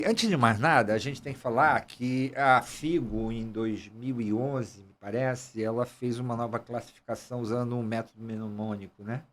Antes de mais nada, a gente tem que falar que a FIGO, em 2011, me parece, ela fez uma nova classificação usando um método mnemônico, né?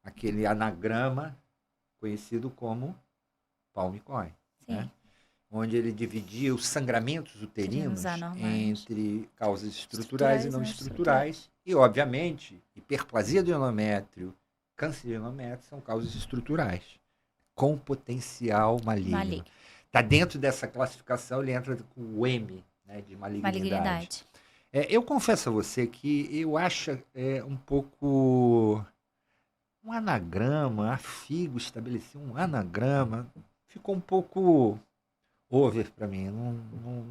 Aquele anagrama conhecido como Palm-Coin, né? Sim. Onde ele dividia os sangramentos Terinos uterinos anormais. entre causas estruturais e Estruturais e não não estruturais. estruturais. E, obviamente, hiperplasia do endométrio, câncer de endométrio são causas estruturais, com potencial maligno. Maligno. Está dentro dessa classificação, ele entra com o M, né, de malignidade. Malignidade. Eu confesso a você que eu acho um pouco um anagrama, a FIGO estabeleceu um anagrama, ficou um pouco over para mim.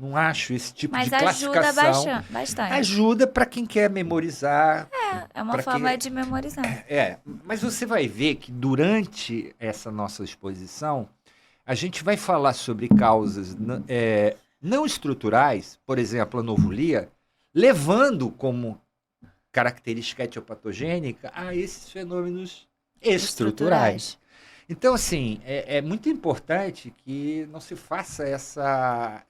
Não acho esse tipo de Mas ajuda classificação. bastante. Ajuda para quem quer memorizar. É uma Para forma quem de memorizar. mas você vai ver que durante essa nossa exposição a gente vai falar sobre causas não estruturais, por exemplo, a novulia, levando como característica etiopatogênica a esses fenômenos estruturais. Então, assim, é muito importante que não se faça essa.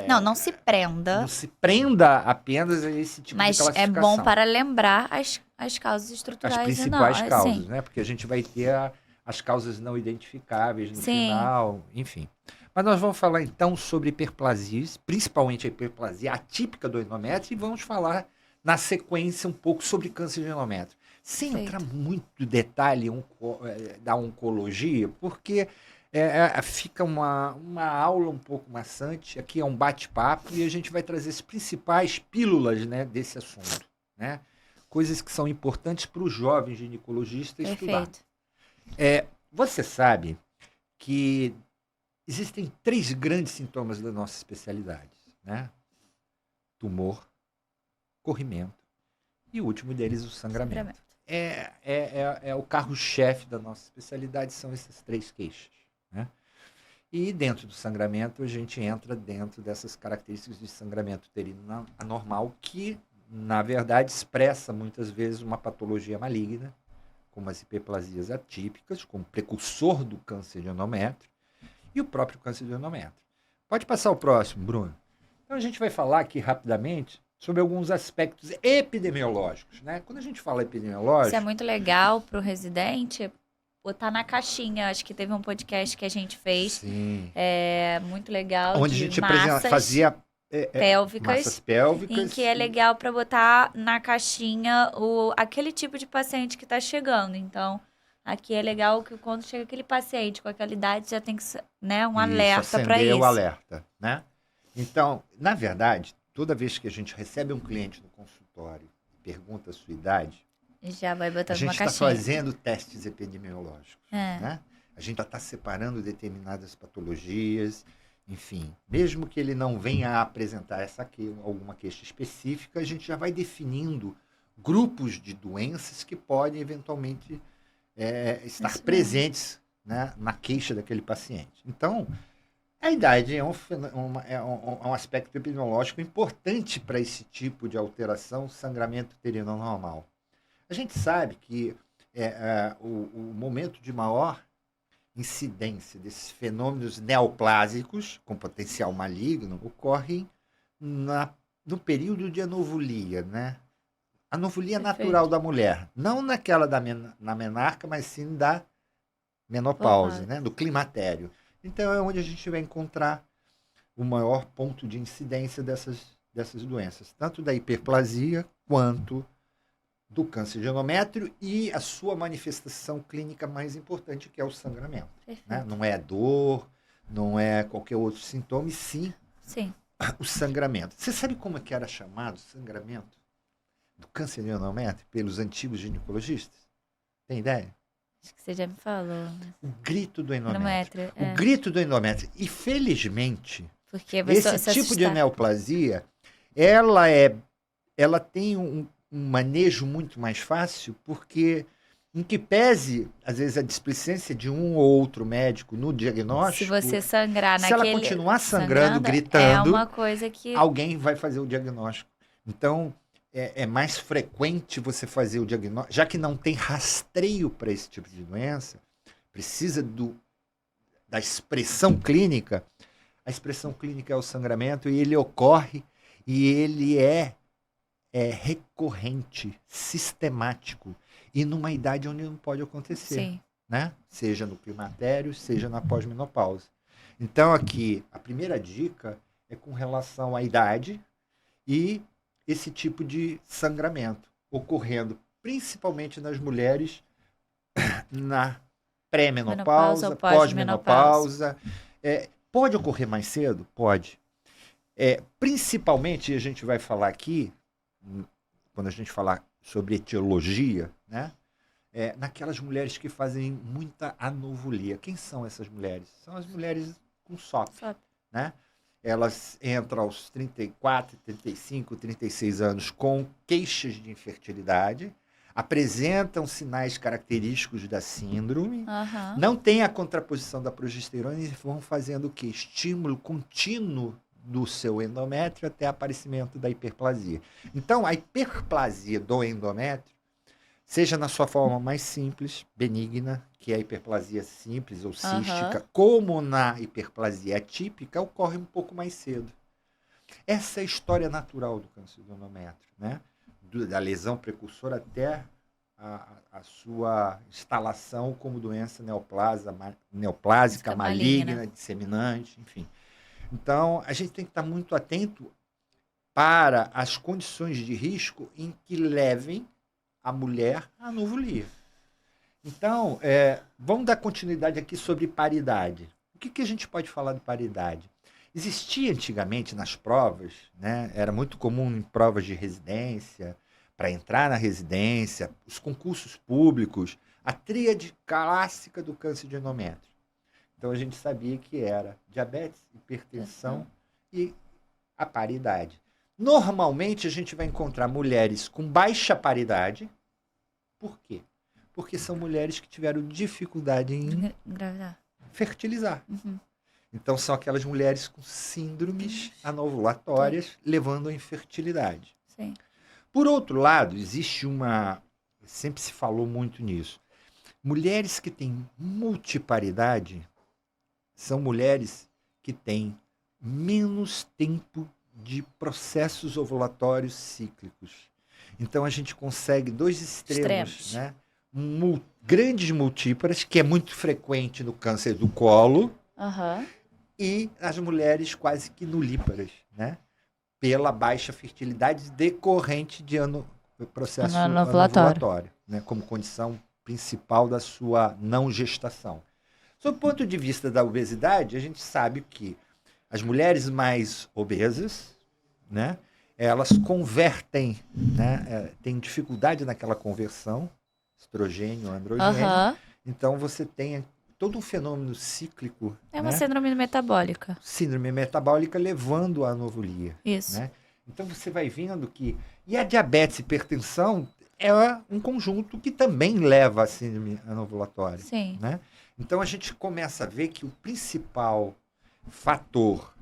Não se prenda. Não se prenda apenas a esse tipo Mas de classificação. é bom para lembrar as causas estruturais. As principais não, causas, sim. né? Porque a gente vai ter as causas não identificáveis no Sim. final, enfim. Mas nós vamos falar então sobre hiperplasias, principalmente a hiperplasia atípica do endométrio, e vamos falar na sequência um pouco sobre câncer de endométrio. Sem entrar muito em detalhe da oncologia, porque fica uma aula um pouco maçante, aqui é um bate-papo, e a gente vai trazer as principais pílulas, né, desse assunto, né? Coisas que são importantes para o jovem ginecologista estudar. Você sabe que existem 3 grandes sintomas da nossa especialidade, né? Tumor, corrimento e o último deles, o sangramento. É o carro-chefe da nossa especialidade, são essas 3 queixas, né? E dentro do sangramento, a gente entra dentro dessas características de sangramento uterino anormal, que, na verdade, expressa muitas vezes uma patologia maligna, como as hiperplasias atípicas, como precursor do câncer de endométrio, e o próprio câncer de endométrio. Pode passar o próximo, Bruno. Então a gente vai falar aqui rapidamente sobre alguns aspectos epidemiológicos, né? Quando a gente fala epidemiológico... Isso é muito legal para o residente botar na caixinha. Acho que teve um podcast que a gente fez. Sim. Muito legal. Onde a gente fazia massas pélvicas. Em que é legal para botar na caixinha aquele tipo de paciente que está chegando. Então, aqui é legal que quando chega aquele paciente com aquela idade, já tem que, né, um alerta para isso. o alerta, né? Então, na verdade, toda vez que a gente recebe um cliente no consultório e pergunta a sua idade, já vai botando uma caixinha. A gente está fazendo testes epidemiológicos, né? A gente já está separando determinadas patologias, enfim. Mesmo que ele não venha a apresentar alguma queixa específica, a gente já vai definindo grupos de doenças que podem eventualmente estar presentes, né, na queixa daquele paciente. Então, a idade é um aspecto epidemiológico importante para esse tipo de alteração, sangramento uterino anormal. A gente sabe que o momento de maior incidência desses fenômenos neoplásicos com potencial maligno ocorre no período de anovulia, né? A anovulia natural da mulher, não naquela na menarca, mas sim da menopausa, né? Do climatério. Então é onde a gente vai encontrar o maior ponto de incidência dessas doenças, tanto da hiperplasia quanto do câncer de endométrio e a sua manifestação clínica mais importante, que é o sangramento. Né? Não é dor, não é qualquer outro sintoma, e sim o sangramento. Você sabe como é que era chamado sangramento do câncer de endométrio pelos antigos ginecologistas? Tem ideia? Acho que você já me falou. O grito do endométrio. O grito do endométrio. E, felizmente, esse tipo de neoplasia, ela tem um manejo muito mais fácil, porque, em que pese, às vezes, a displicência de um ou outro médico no diagnóstico, se você sangrar se ela continuar sangrando, gritando, é uma coisa que... alguém vai fazer o diagnóstico. Então, é mais frequente você fazer o diagnóstico, já que não tem rastreio para esse tipo de doença, precisa da expressão clínica, A expressão clínica é o sangramento e ele ocorre e ele é recorrente, sistemático e numa idade onde não pode acontecer. Sim. Né? Seja no climatério, seja na pós-menopausa. Então, aqui, a primeira dica é com relação à idade e esse tipo de sangramento, ocorrendo principalmente nas mulheres na pré-menopausa, pós-menopausa. Pode ocorrer mais cedo? Pode. Principalmente, a gente vai falar aqui, quando a gente falar sobre etiologia, né? Naquelas mulheres que fazem muita anovulia. Quem são essas mulheres? São as mulheres com SOP. Né? Elas entram aos 34, 35, 36 anos com queixas de infertilidade, apresentam sinais característicos da síndrome, não tem a contraposição da progesterona e vão fazendo o quê? Estímulo contínuo do seu endométrio até aparecimento da hiperplasia. Então, a hiperplasia do endométrio, seja na sua forma mais simples, benigna, que é a hiperplasia simples ou cística, como na hiperplasia atípica, ocorre um pouco mais cedo. Essa é a história natural do câncer do endométrio, né? Da lesão precursora até a sua instalação como doença neoplásica, maligna, disseminante, enfim. Então, a gente tem que estar muito atento para as condições de risco em que levem a mulher à anovulia. Então, vamos dar continuidade aqui sobre paridade. O que a gente pode falar de paridade? Existia antigamente nas provas, né? Era muito comum em provas de residência, para entrar na residência, os concursos públicos, a tríade clássica do câncer de endométrio. Então, a gente sabia que era diabetes, hipertensão e a paridade. Normalmente, a gente vai encontrar mulheres com baixa paridade. Por quê? Porque são mulheres que tiveram dificuldade em fertilizar. Então, são aquelas mulheres com síndromes anovulatórias, levando à infertilidade. Sim. Por outro lado, existe sempre se falou muito nisso, mulheres que têm multiparidade são mulheres que têm menos tempo de processos ovulatórios cíclicos. Então, a gente consegue dois extremos. Né? Grandes multíparas, que é muito frequente no câncer do colo, e as mulheres quase que nulíparas, né? Pela baixa fertilidade decorrente de processo anovulatório, né? Como condição principal da sua não gestação. Sob o ponto de vista da obesidade, a gente sabe que as mulheres mais obesas, né? Elas convertem, né? Tem dificuldade naquela conversão, estrogênio, androgênio. Então, você tem todo um fenômeno cíclico. É uma síndrome metabólica. Síndrome metabólica levando à anovulia. Isso. Né? Então, você vai vendo que... E a diabetes e hipertensão é um conjunto que também leva à síndrome anovulatória. Sim. Né? Então, a gente começa a ver que o principal fator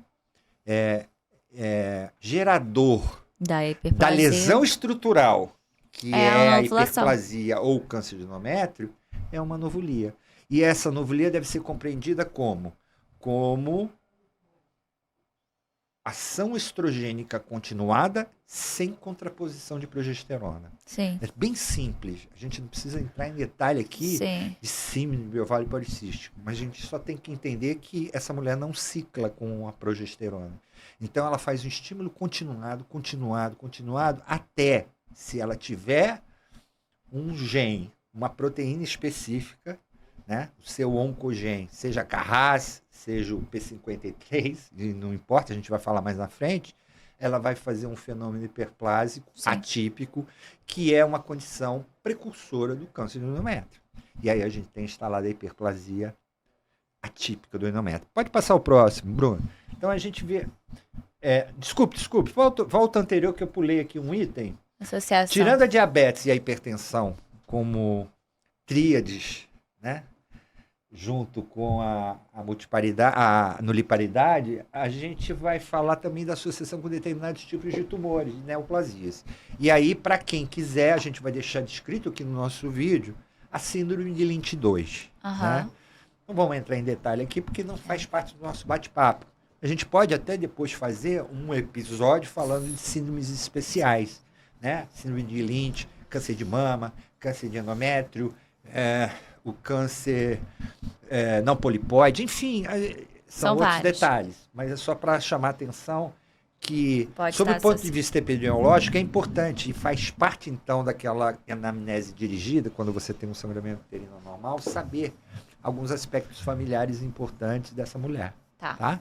gerador da lesão estrutural, que é a hiperplasia ou câncer de endométrio, é uma anovulia. E essa anovulia deve ser compreendida como ação estrogênica continuada sem contraposição de progesterona. Sim. É bem simples. A gente não precisa entrar em detalhe aqui de síndrome de ovário policístico, mas a gente só tem que entender que essa mulher não cicla com a progesterona. Então, ela faz um estímulo continuado, até, se ela tiver um gene, uma proteína específica, né? O seu oncogene, seja a Carras, seja o P53, não importa, a gente vai falar mais na frente, ela vai fazer um fenômeno hiperplásico atípico, que é uma condição precursora do câncer do endométrio. E aí a gente tem instalada a hiperplasia atípica do endométrio. Pode passar o próximo, Bruno. Então a gente vê... Desculpe, volta anterior que eu pulei aqui um item. Associação. Tirando a diabetes e a hipertensão como tríades, né? Junto com a multiparidade, a nuliparidade, a gente vai falar também da associação com determinados tipos de tumores, de neoplasias. E aí, para quem quiser, a gente vai deixar descrito aqui no nosso vídeo a síndrome de Lynch 2. Né? Não vamos entrar em detalhe aqui, porque não faz parte do nosso bate-papo. A gente pode até depois fazer um episódio falando de síndromes especiais, né? Síndrome de Lynch, câncer de mama, câncer de endométrio, o câncer não polipóide, enfim, são outros detalhes. Mas é só para chamar a atenção que, sob o ponto de vista epidemiológico, é importante e faz parte, então, daquela anamnese dirigida, quando você tem um sangramento uterino normal, saber alguns aspectos familiares importantes dessa mulher. Tá?